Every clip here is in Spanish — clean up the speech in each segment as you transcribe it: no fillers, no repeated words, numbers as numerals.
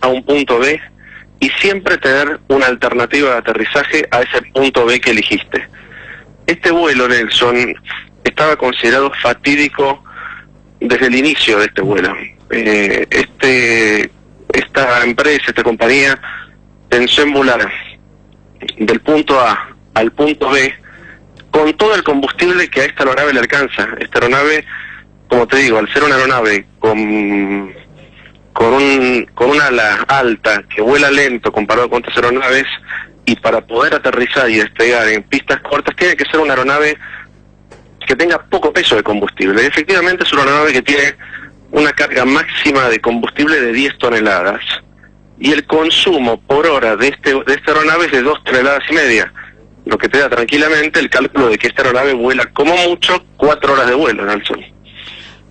A a un punto B y siempre tener una alternativa de aterrizaje a ese punto B que elegiste. Este vuelo, Nelson, estaba considerado fatídico desde el inicio de este vuelo. Esta empresa, esta compañía, pensó en volar del punto A al punto B con todo el combustible que a esta aeronave le alcanza. Esta aeronave, como te digo, al ser una aeronave con una ala alta, que vuela lento comparado con otras aeronaves, y para poder aterrizar y despegar en pistas cortas, tiene que ser una aeronave que tenga poco peso de combustible. Y efectivamente es una aeronave que tiene una carga máxima de combustible de 10 toneladas. Y el consumo por hora de esta aeronave es de 2,5 toneladas, lo que te da tranquilamente el cálculo de que esta aeronave vuela como mucho 4 horas de vuelo, Nelson.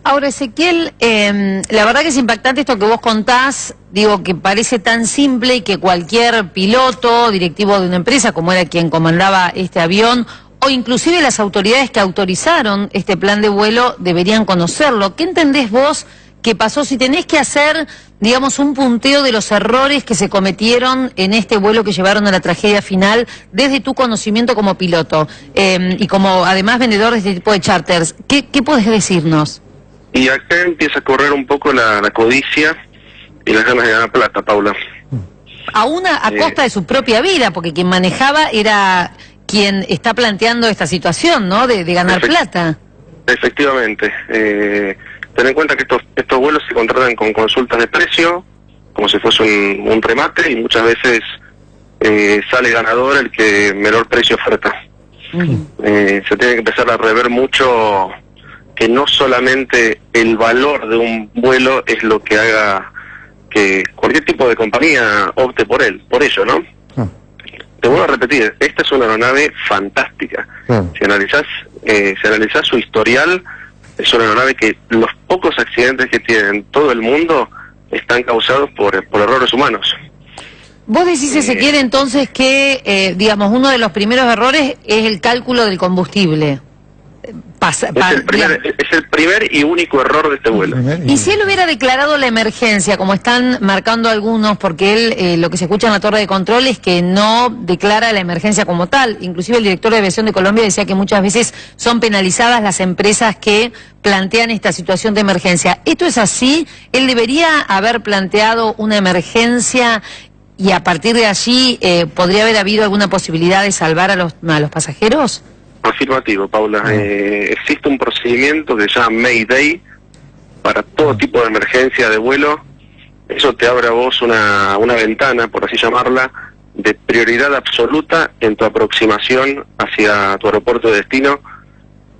Ahora, Ezequiel, la verdad que es impactante esto que vos contás, digo, que parece tan simple y que cualquier piloto, directivo de una empresa, como era quien comandaba este avión, o inclusive las autoridades que autorizaron este plan de vuelo, deberían conocerlo. ¿Qué entendés vos que pasó? Si tenés que hacer, digamos, un punteo de los errores que se cometieron en este vuelo que llevaron a la tragedia final, desde tu conocimiento como piloto y como además vendedor de este tipo de charters, ¿qué podés decirnos? Y acá empieza a correr un poco la codicia y las ganas de ganar plata, Paula. Aún a costa de su propia vida, porque quien manejaba era quien está planteando esta situación, ¿no? De ganar plata. Efectivamente. Ten en cuenta que estos vuelos se contratan con consultas de precio, como si fuese un remate, y muchas veces sale ganador el que menor precio oferta. Se tiene que empezar a rever mucho que no solamente el valor de un vuelo es lo que haga que cualquier tipo de compañía opte por ello, ¿no? Te vuelvo a repetir, esta es una aeronave fantástica. Si analizás su historial, es una aeronave que los pocos accidentes que tiene en todo el mundo están causados por errores humanos. Vos decís, Ezequiel, entonces que, digamos, uno de los primeros errores es el cálculo del combustible. Es el primer y único error de este vuelo. Y si él hubiera declarado la emergencia, como están marcando algunos, porque él, lo que se escucha en la torre de control es que no declara la emergencia como tal. Inclusive el director de Aviación de Colombia decía que muchas veces son penalizadas las empresas que plantean esta situación de emergencia. ¿Esto es así? ¿Él debería haber planteado una emergencia y a partir de allí podría haber habido alguna posibilidad de salvar a los pasajeros? Afirmativo, Paula. Existe un procedimiento que se llama Mayday para todo tipo de emergencia de vuelo. Eso te abre a vos una ventana, por así llamarla, de prioridad absoluta en tu aproximación hacia tu aeropuerto de destino.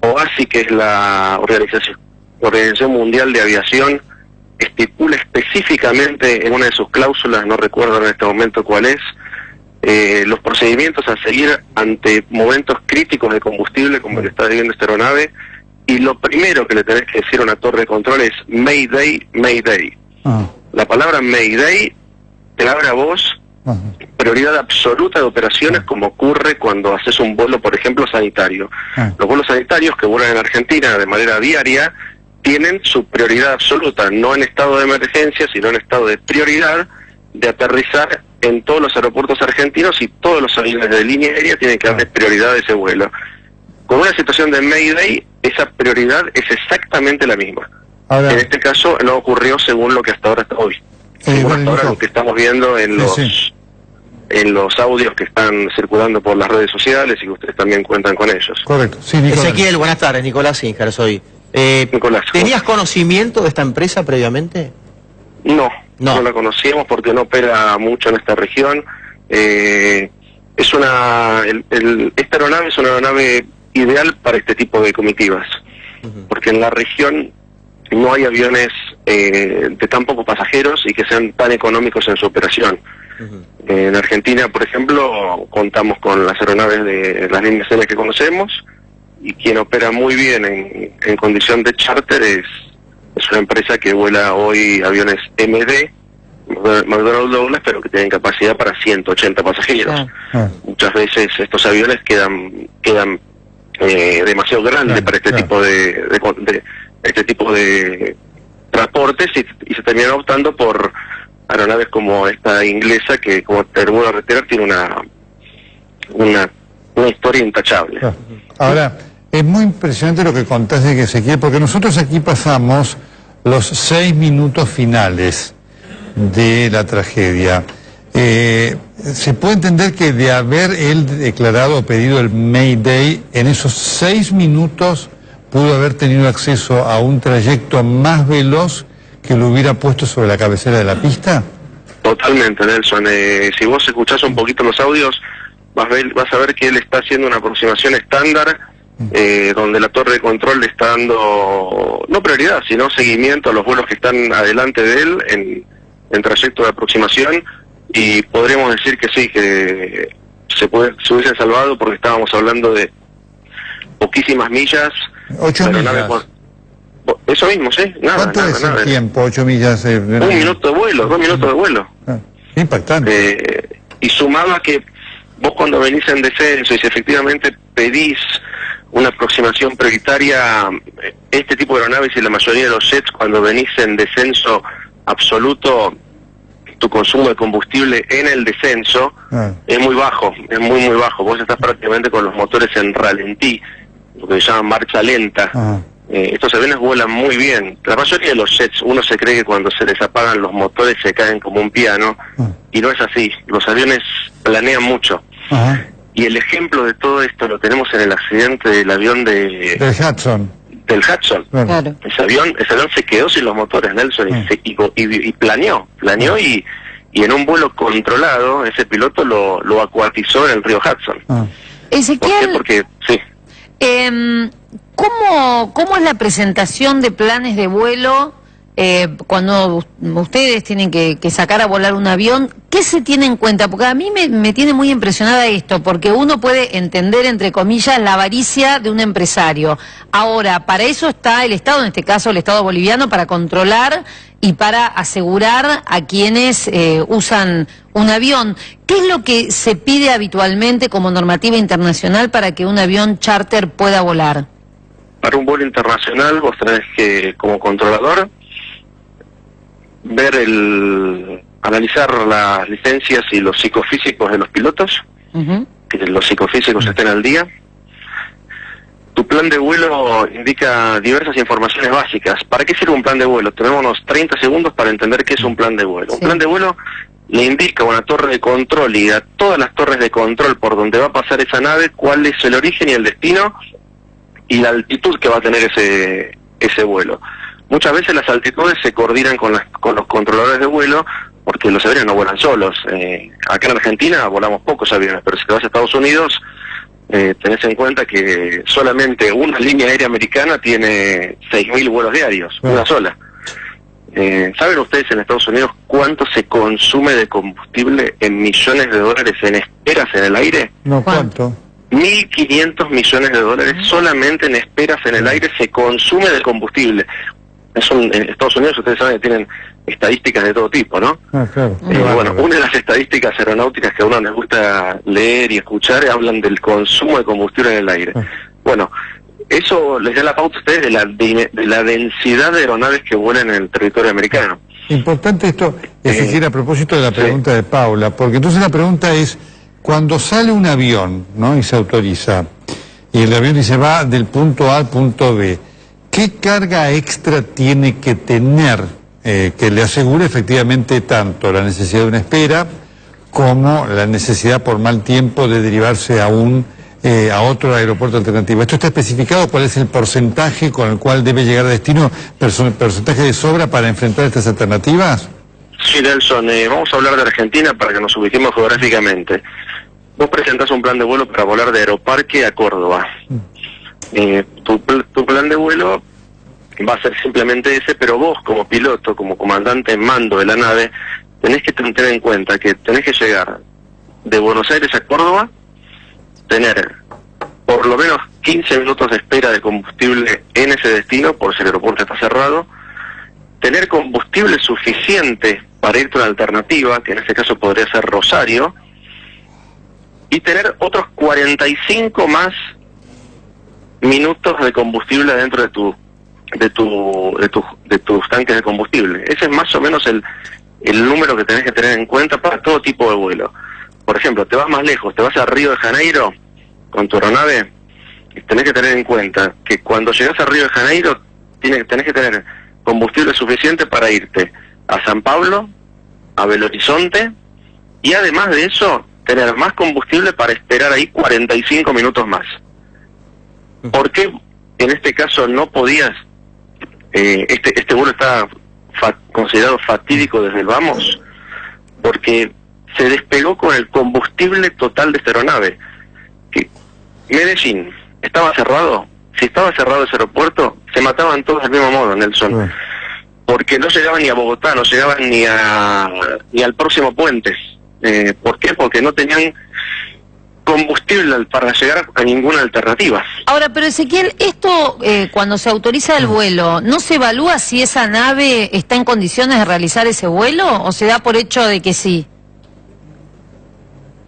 OASI, que es la Organización Mundial de Aviación, estipula específicamente en una de sus cláusulas, no recuerdo en este momento cuál es, los procedimientos a seguir ante momentos críticos de combustible como el que está viviendo esta aeronave, y lo primero que le tenés que decir a una torre de control es Mayday, Mayday. La palabra Mayday te abre a vos prioridad absoluta de operaciones, como ocurre cuando haces un vuelo, por ejemplo, sanitario. Los vuelos sanitarios que vuelan en Argentina de manera diaria tienen su prioridad absoluta, no en estado de emergencia, sino en estado de prioridad de aterrizar en todos los aeropuertos argentinos, y todos los aviones de línea aérea tienen que darle prioridad a ese vuelo. Con una situación de Mayday, esa prioridad es exactamente la misma. En este caso no ocurrió según lo que hasta ahora está hoy. Según hasta ahora lo que estamos viendo en los audios que están circulando por las redes sociales y que ustedes también cuentan con ellos. Correcto. Sí, Nicolás. Ezequiel, buenas tardes. Nicolás Injar soy. Nicolás, ¿tenías conocimiento de esta empresa previamente? No la conocíamos porque no opera mucho en esta región. Esta aeronave es una aeronave ideal para este tipo de comitivas, porque en la región no hay aviones de tan pocos pasajeros y que sean tan económicos en su operación. En Argentina, por ejemplo, contamos con las aeronaves de las líneas aéreas que conocemos, y quien opera muy bien en condición de charter es una empresa que vuela hoy aviones MD, McDonnell Douglas, pero que tienen capacidad para 180 pasajeros. Muchas veces estos aviones quedan demasiado grandes para este tipo de transportes, y se terminan optando por aeronaves como esta inglesa, que, como te vuelvo a reiterar, tiene una historia intachable. Ahora, es muy impresionante lo que contás de Ezequiel, porque nosotros aquí pasamos los 6 minutos finales de la tragedia. ¿Se puede entender que de haber él declarado o pedido el Mayday, en esos 6 minutos pudo haber tenido acceso a un trayecto más veloz que lo hubiera puesto sobre la cabecera de la pista? Totalmente, Nelson. Si vos escuchás un poquito los audios, vas a ver que él está haciendo una aproximación estándar, donde la torre de control le está dando, no prioridad, sino seguimiento a los vuelos que están adelante de él en trayecto de aproximación, y podríamos decir que sí, que se hubiesen salvado, porque estábamos hablando de poquísimas millas. 8 millas. Eso mismo, sí. ¿Cuánto es el tiempo? 8 millas. 1 minuto de vuelo, 2 minutos de vuelo. Impactante. Y sumado a que vos, cuando venís en descenso y si efectivamente pedís una aproximación prioritaria, este tipo de aeronaves y la mayoría de los jets, cuando venís en descenso absoluto, tu consumo de combustible en el descenso es muy bajo, es muy bajo. Vos estás prácticamente con los motores en ralentí, lo que se llama marcha lenta. Estos aviones vuelan muy bien. La mayoría de los jets, uno se cree que cuando se les apagan los motores se caen como un piano, y no es así. Los aviones planean mucho. Y el ejemplo de todo esto lo tenemos en el accidente del avión del Hudson. Claro. Ese avión se quedó sin los motores, Nelson, y planeó y en un vuelo controlado ese piloto lo acuatizó en el río Hudson. Ezequiel, ¿Por qué? Porque sí. ¿Cómo es la presentación de planes de vuelo cuando ustedes tienen que sacar a volar un avión? ¿Qué se tiene en cuenta? Porque a mí me tiene muy impresionada esto, porque uno puede entender, entre comillas, la avaricia de un empresario. Ahora, para eso está el Estado, en este caso el Estado boliviano, para controlar y para asegurar a quienes usan un avión. ¿Qué es lo que se pide habitualmente como normativa internacional para que un avión charter pueda volar? Para un vuelo internacional vos tenés que, como controlador, analizar las licencias y los psicofísicos de los pilotos, que los psicofísicos estén al día. Tu plan de vuelo indica diversas informaciones básicas. ¿Para qué sirve un plan de vuelo? Tenemos unos 30 segundos para entender qué es un plan de vuelo. Un plan de vuelo le indica a una torre de control y a todas las torres de control por donde va a pasar esa nave cuál es el origen y el destino y la altitud que va a tener ese vuelo. Muchas veces las altitudes se coordinan con los controladores de vuelo, porque los aviones no vuelan solos. Acá en Argentina volamos pocos aviones, pero si te vas a Estados Unidos, tenés en cuenta que solamente una línea aérea americana tiene 6.000 vuelos diarios, una sola. ¿Saben ustedes en Estados Unidos cuánto se consume de combustible en millones de dólares en esperas en el aire? No, ¿cuánto? 1.500 millones de dólares solamente en esperas en el aire se consume de combustible. En Estados Unidos ustedes saben que tienen estadísticas de todo tipo, ¿no? Claro. Bueno, una de las estadísticas aeronáuticas que a uno les gusta leer y escuchar hablan del consumo de combustible en el aire. Bueno, eso les da la pauta a ustedes de la densidad de aeronaves que vuelan en el territorio americano. Importante esto, Ezequiel, a propósito de la pregunta de Paula, porque entonces la pregunta es, cuando sale un avión, ¿no?, y se autoriza, y el avión dice va del punto A al punto B, ¿qué carga extra tiene que tener que le asegure efectivamente tanto la necesidad de una espera como la necesidad por mal tiempo de derivarse a otro aeropuerto alternativo? ¿Esto está especificado? ¿Cuál es el porcentaje con el cual debe llegar a destino, porcentaje de sobra para enfrentar estas alternativas? Sí, Nelson, vamos a hablar de Argentina para que nos ubiquemos geográficamente. Vos presentás un plan de vuelo para volar de Aeroparque a Córdoba. Tu plan de vuelo va a ser simplemente ese, pero vos como piloto, como comandante en mando de la nave, tenés que tener en cuenta que tenés que llegar de Buenos Aires a Córdoba, tener por lo menos 15 minutos de espera de combustible en ese destino, por si el aeropuerto está cerrado, tener combustible suficiente para irte a una alternativa, que en este caso podría ser Rosario, y tener otros 45 más minutos de combustible dentro de tus tanques de combustible. Ese es más o menos el número que tenés que tener en cuenta para todo tipo de vuelo. Por ejemplo, te vas más lejos, te vas a Río de Janeiro con tu aeronave, tenés que tener en cuenta que cuando llegás a Río de Janeiro tenés que tener combustible suficiente para irte a San Pablo, a Belo Horizonte, y además de eso, tener más combustible para esperar ahí 45 minutos más. ¿Por qué en este caso no podías? Este vuelo está considerado fatídico desde el vamos, porque se despegó con el combustible total de esta aeronave. Que Medellín estaba cerrado. Si estaba cerrado ese aeropuerto, se mataban todos del mismo modo, Nelson. Porque no llegaban ni a Bogotá, no llegaban ni al próximo puente. ¿Por qué? Porque no tenían combustible para llegar a ninguna alternativa. Ahora, pero Ezequiel, esto cuando se autoriza el vuelo, ¿no se evalúa si esa nave está en condiciones de realizar ese vuelo o se da por hecho de que sí?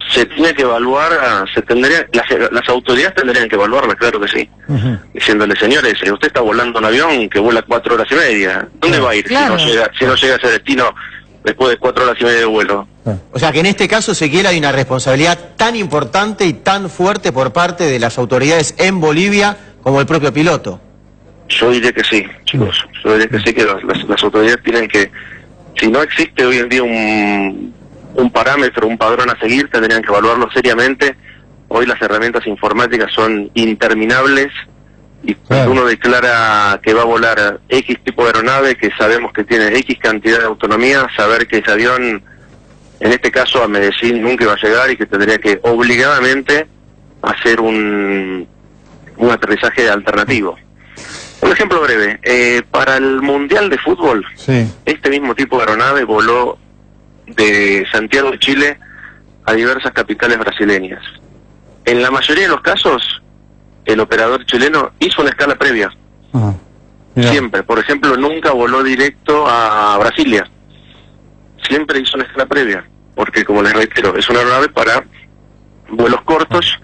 Se tiene que evaluar, las autoridades tendrían que evaluarla, claro que sí. Diciéndole, señores, usted está volando un avión que vuela 4 horas y media. ¿Dónde va a ir claro, si no llega a ese destino después de 4 horas y media de vuelo? O sea que en este caso, Ezequiel, hay una responsabilidad tan importante y tan fuerte por parte de las autoridades en Bolivia como el propio piloto. Yo diría que sí, chicos. Yo diría que sí, que las autoridades tienen que, si no existe hoy en día un parámetro, un padrón a seguir, tendrían que evaluarlo seriamente. Hoy las herramientas informáticas son interminables y cuando uno declara que va a volar X tipo de aeronave, que sabemos que tiene X cantidad de autonomía, saber que ese avión, en este caso a Medellín, nunca iba a llegar y que tendría que obligadamente hacer un aterrizaje alternativo. Un ejemplo breve, para el Mundial de Fútbol, este mismo tipo de aeronave voló de Santiago de Chile a diversas capitales brasileñas. En la mayoría de los casos, el operador chileno hizo una escala previa. Siempre. Por ejemplo, nunca voló directo a Brasilia. Siempre hizo una escala previa. Porque, como les reitero, es una aeronave para vuelos cortos,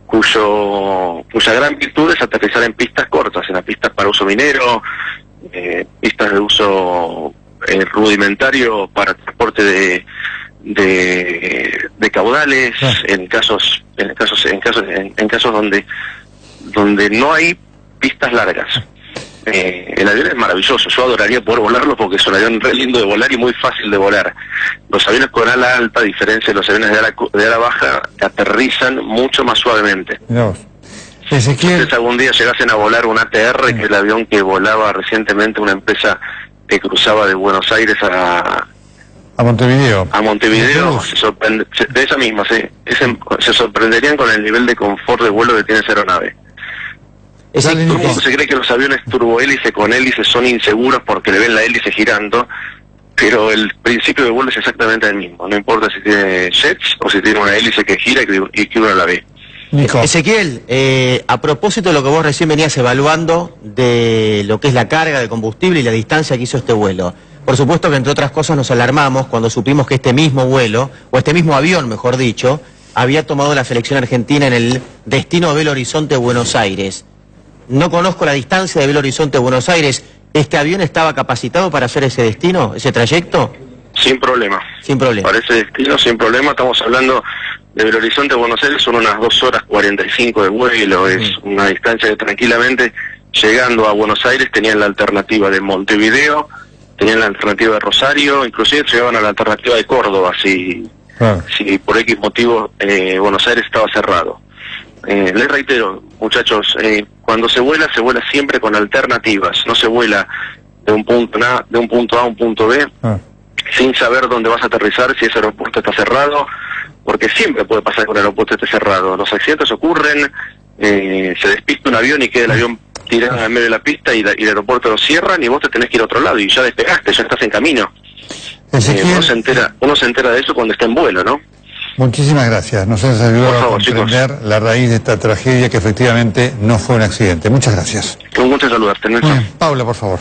cuya gran virtud es aterrizar en pistas cortas, en las pistas para uso minero, pistas de uso rudimentario para transporte de caudales, en casos donde no hay pistas largas. El avión es maravilloso, yo adoraría poder volarlo porque es un avión re lindo de volar y muy fácil de volar. Los aviones con ala alta, a diferencia de los aviones de ala baja, aterrizan mucho más suavemente. Si ustedes algún día llegasen a volar un ATR, que es el avión que volaba recientemente una empresa que cruzaba de Buenos Aires a Montevideo. A Montevideo, de esa misma, sí. Se sorprenderían con el nivel de confort de vuelo que tiene esa aeronave. Todo el mundo se cree que los aviones turbohélice con hélice son inseguros porque le ven la hélice girando, pero el principio de vuelo es exactamente el mismo. No importa si tiene jets o si tiene una hélice que gira y que uno la ve. Ezequiel, a propósito de lo que vos recién venías evaluando de lo que es la carga de combustible y la distancia que hizo este vuelo, por supuesto que entre otras cosas nos alarmamos cuando supimos que este mismo vuelo, o este mismo avión mejor dicho, había tomado la selección argentina en el destino Belo Horizonte-Buenos Aires. No conozco la distancia de Belo Horizonte-Buenos Aires. ¿Este avión estaba capacitado para hacer ese destino, ese trayecto? Sin problema. Sin problema. Para ese destino, sin problema. Estamos hablando de Belo Horizonte a Buenos Aires, son unas 2 horas 45 de vuelo. Es una distancia que tranquilamente, llegando a Buenos Aires, tenían la alternativa de Montevideo, tenían la alternativa de Rosario, inclusive llegaban a la alternativa de Córdoba, si por X motivo Buenos Aires estaba cerrado. Les reitero, muchachos, cuando se vuela siempre con alternativas, no se vuela de un punto A a un punto B, sin saber dónde vas a aterrizar, si ese aeropuerto está cerrado, porque siempre puede pasar que un aeropuerto esté cerrado. Los accidentes ocurren, se despista un avión y queda el avión tirado en medio de la pista y el aeropuerto lo cierran y vos te tenés que ir a otro lado y ya despegaste, ya estás en camino. Uno se entera de eso cuando está en vuelo, ¿no? Muchísimas gracias. Nos has ayudado a comprender la raíz de esta tragedia que efectivamente no fue un accidente. Muchas gracias. Un gusto saludarte, Nelson. Paula, por favor.